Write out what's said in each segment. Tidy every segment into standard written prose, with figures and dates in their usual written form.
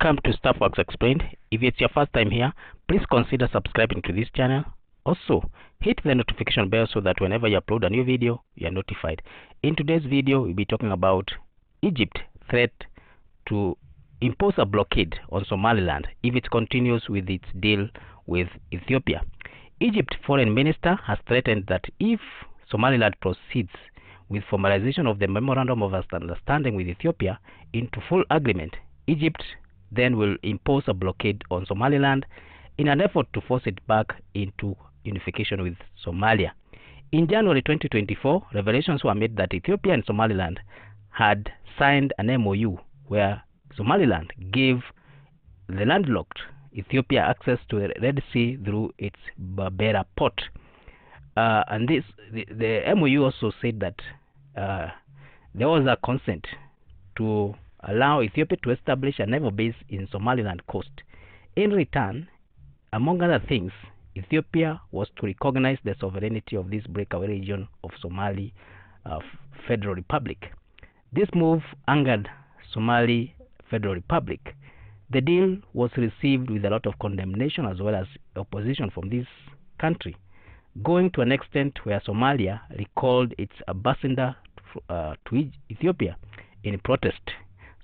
Welcome to Staffworks Explained. If it's your first time here, please consider subscribing to this channel. Also, hit the notification bell so that whenever you upload a new video, you are notified. In today's video, we'll be talking about Egypt's threat to impose a blockade on Somaliland if it continues with its deal with Ethiopia. Egypt's foreign minister has threatened that if Somaliland proceeds with formalization of the Memorandum of Understanding with Ethiopia into full agreement, Egypt then will impose a blockade on Somaliland in an effort to force it back into unification with Somalia. In January 2024, revelations were made that Ethiopia and Somaliland had signed an MOU where Somaliland gave the landlocked Ethiopia access to the Red Sea through its Berbera port. And the MOU also said that there was a consent to allow Ethiopia to establish a naval base in Somaliland coast. In return, among other things, Ethiopia was to recognize the sovereignty of this breakaway region of Somali Federal Republic. This move angered Somali Federal Republic. The deal was received with a lot of condemnation as well as opposition from this country, going to an extent where Somalia recalled its ambassador to Ethiopia in protest.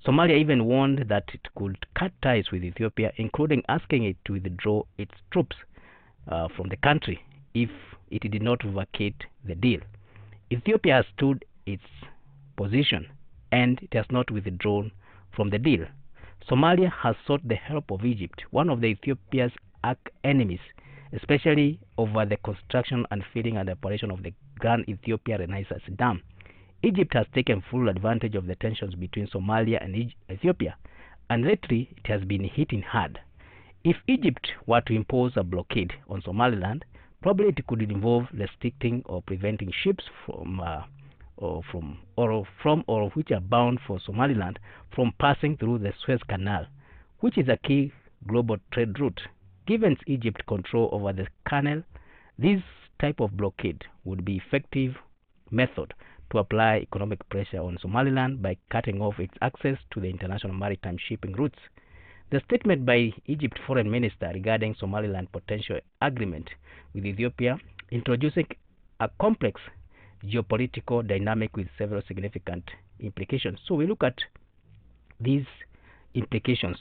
Somalia even warned that it could cut ties with Ethiopia, including asking it to withdraw its troops from the country if it did not vacate the deal. Ethiopia has stood its position and it has not withdrawn from the deal. Somalia has sought the help of Egypt, one of Ethiopia's arch enemies, especially over the construction and filling and operation of the Grand Ethiopia Renaissance Dam. Egypt has taken full advantage of the tensions between Somalia and Ethiopia, and lately it has been hitting hard. If Egypt were to impose a blockade on Somaliland, probably it could involve restricting or preventing ships from or which are bound for Somaliland from passing through the Suez Canal, which is a key global trade route. Given Egypt's control over the canal, this type of blockade would be effective method to apply economic pressure on Somaliland by cutting off its access to the international maritime shipping routes. The statement by Egypt's foreign minister regarding Somaliland potential agreement with Ethiopia introducing a complex geopolitical dynamic with several significant implications. So we look at these implications.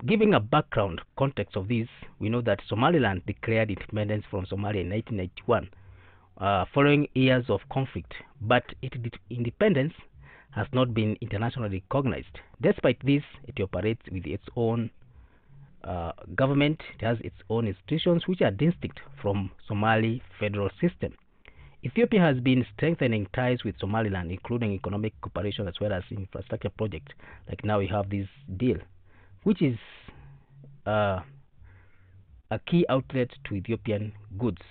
Giving a background context of this, we know that Somaliland declared independence from Somalia in 1991. Following years of conflict, but its independence has not been internationally recognized. Despite this, it operates with its own government. It has its own institutions which are distinct from Somali federal system. Ethiopia has been strengthening ties with Somaliland, including economic cooperation as well as infrastructure projects. Like now we have this deal, which is a key outlet to Ethiopian goods.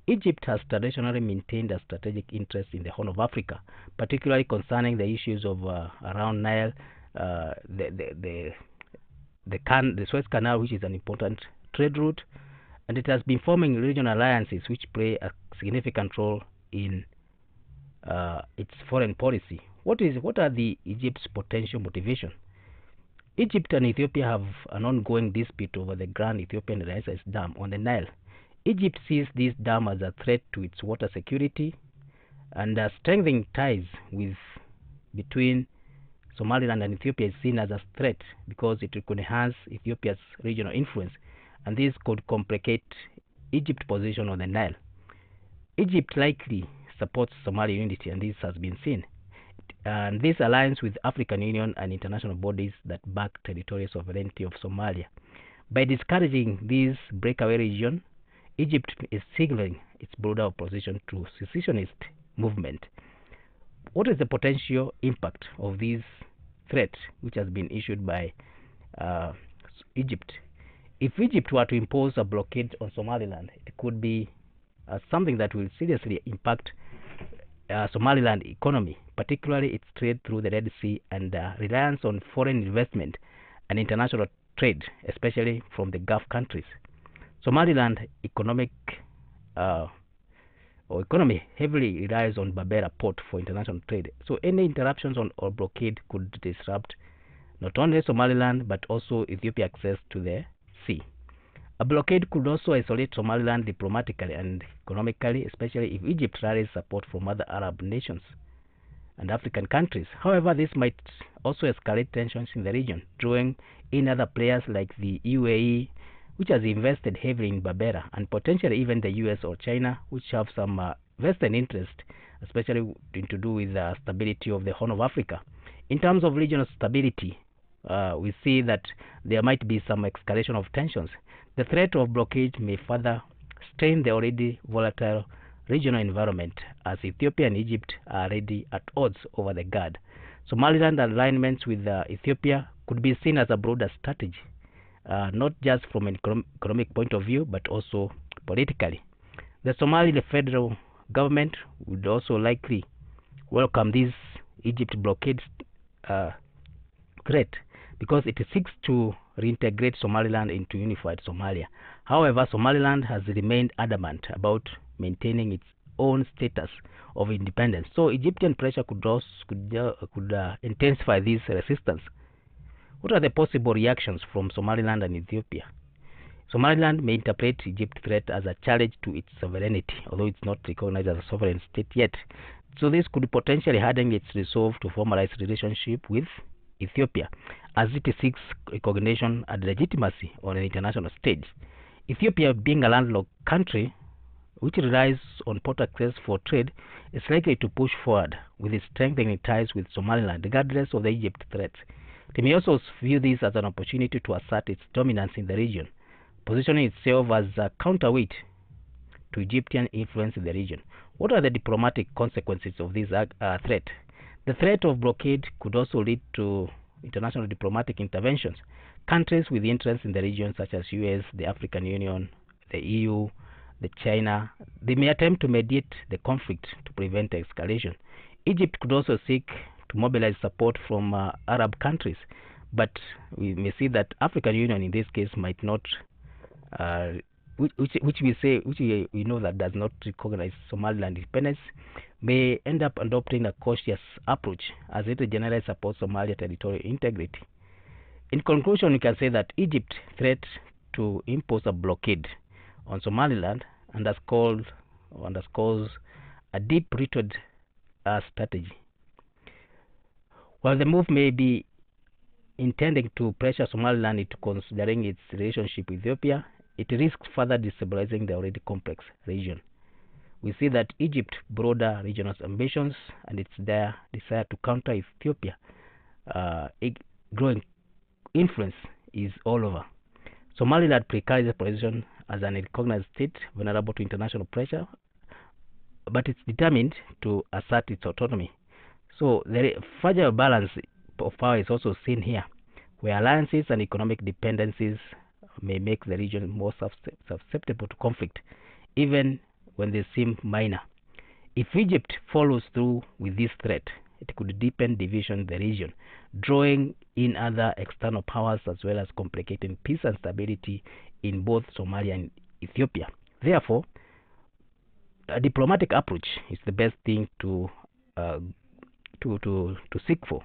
Egypt has traditionally maintained a strategic interest in the Horn of Africa, particularly concerning the issues of around Nile, the Suez Canal, which is an important trade route, and it has been forming regional alliances which play a significant role in its foreign policy. What are the Egypt's potential motivation? Egypt and Ethiopia have an ongoing dispute over the Grand Ethiopian Renaissance Dam on the Nile. Egypt sees this dam as a threat to its water security, and strengthening ties between Somaliland and Ethiopia is seen as a threat because it could enhance Ethiopia's regional influence, and this could complicate Egypt's position on the Nile. Egypt likely supports Somali unity, and this has been seen. And this aligns with African Union and international bodies that back territorial sovereignty of Somalia. By discouraging this breakaway region, Egypt is signaling its broader opposition to secessionist movement. What is the potential impact of this threat which has been issued by Egypt? If Egypt were to impose a blockade on Somaliland, it could be something that will seriously impact Somaliland economy, particularly its trade through the Red Sea and reliance on foreign investment and international trade, especially from the Gulf countries. Somaliland economy heavily relies on Berbera port for international trade. So any interruptions or blockade could disrupt not only Somaliland but also Ethiopia access to the sea. A blockade could also isolate Somaliland diplomatically and economically, especially if Egypt rallies support from other Arab nations and African countries. However, this might also escalate tensions in the region, drawing in other players like the UAE, which has invested heavily in Berbera, and potentially even the US or China, which have some vested interest, especially to do with the stability of the Horn of Africa. In terms of regional stability, we see that there might be some escalation of tensions. The threat of blockade may further strain the already volatile regional environment, as Ethiopia and Egypt are already at odds over the Gad. Somaliland alignments with Ethiopia could be seen as a broader strategy, not just from an economic point of view, but also politically. The Somali federal government would also likely welcome this Egypt blockade threat, because it seeks to reintegrate Somaliland into unified Somalia. However, Somaliland has remained adamant about maintaining its own status of independence. So Egyptian pressure could intensify this resistance. What are the possible reactions from Somaliland and Ethiopia? Somaliland may interpret Egypt's threat as a challenge to its sovereignty, although it's not recognized as a sovereign state yet. So this could potentially harden its resolve to formalize relationship with Ethiopia, as it seeks recognition and legitimacy on an international stage. Ethiopia, being a landlocked country which relies on port access for trade, is likely to push forward with its strengthening ties with Somaliland, regardless of the Egypt threat. They may also view this as an opportunity to assert its dominance in the region, positioning itself as a counterweight to Egyptian influence in the region. What are the diplomatic consequences of this threat? The threat of blockade could also lead to international diplomatic interventions. Countries with interests in the region, such as US, the African Union, the EU, the China, they may attempt to mediate the conflict to prevent escalation. Egypt could also seek to mobilize support from Arab countries, but we may see that African Union in this case might not, which we know that does not recognize Somaliland independence, may end up adopting a cautious approach, as it generally supports Somalia territorial integrity. In conclusion, we can say that Egypt's threat to impose a blockade on Somaliland underscores a deep-rooted strategy. While the move may be intending to pressure Somaliland into considering its relationship with Ethiopia, it risks further destabilizing the already complex region. We see that Egypt's broader regional ambitions and its desire to counter Ethiopia growing influence is all over. Somaliland precarious position as an recognized state vulnerable to international pressure, but it's determined to assert its autonomy. So the fragile balance of power is also seen here, where alliances and economic dependencies may make the region more susceptible to conflict, even when they seem minor. If Egypt follows through with this threat, it could deepen division in the region, drawing in other external powers as well as complicating peace and stability in both Somalia and Ethiopia. Therefore, a diplomatic approach is the best thing to seek for,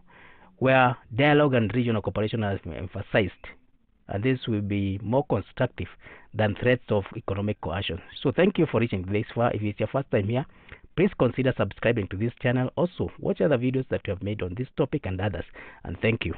where dialogue and regional cooperation are emphasized, and this will be more constructive than threats of economic coercion. So thank you for reaching this far. If it's your first time here, please consider subscribing to this channel. Also, watch other videos that we have made on this topic and others, and thank you.